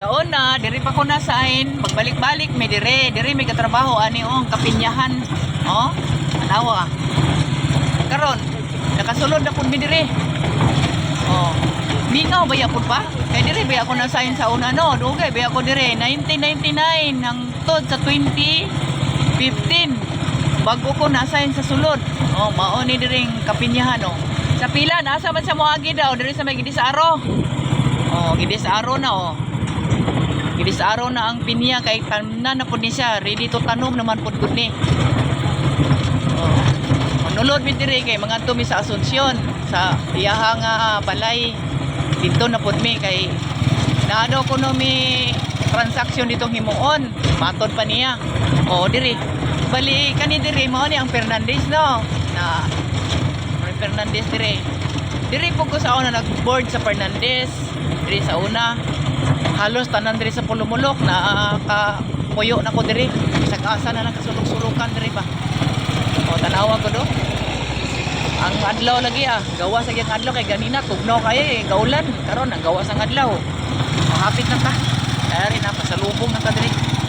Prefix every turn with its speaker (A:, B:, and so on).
A: Daon na, diri pa ko nasahin, pagbalik-balik may diri may katrabaho ani ang kapinyahan. Oh, anawa. Karon, nakasulod na pud mi diri. Oh, mingaw ba yapon pa? Kay diri ba ako nasahin sa una no, dugay ba ako diri 1999 hangtod sa 2015. Bago ko nasahin sa sulod. Oh, mao ni diring kapinyahan oh. Sa pila nasa man sa moagi daw diri sa may Gidis Aro. Oh, Gidis Aro na oh. Gidis Aro na ang pinya kay tanan na pud ni siya, ready to tanom naman pud gud ni. Oh. Manulod mi diri kay mga tumi sa Asunsyon sa iyahang balay. Dito na pud mi kay naado ko no mi transaksyon ditong himuon. Matod pa niya. Oh, diri. Bali kani diri mao ni ang Fernandez no. Na Fernandez diri. Diri po ko sa una nag-board sa Fernandez. Diri sa una. Halos tanan diri sa Pulumulok na kapuyo na ko diri. Sa kaasa na nakasulok-sulukan diri ba. O tanawa ko do. Ang adlaw lagi gawa sa gyud adlaw kay ganina tugnaw kay gaulan karon ang gawa sa adlaw. Hapit na ta. Dari na pasalubong na ta diri.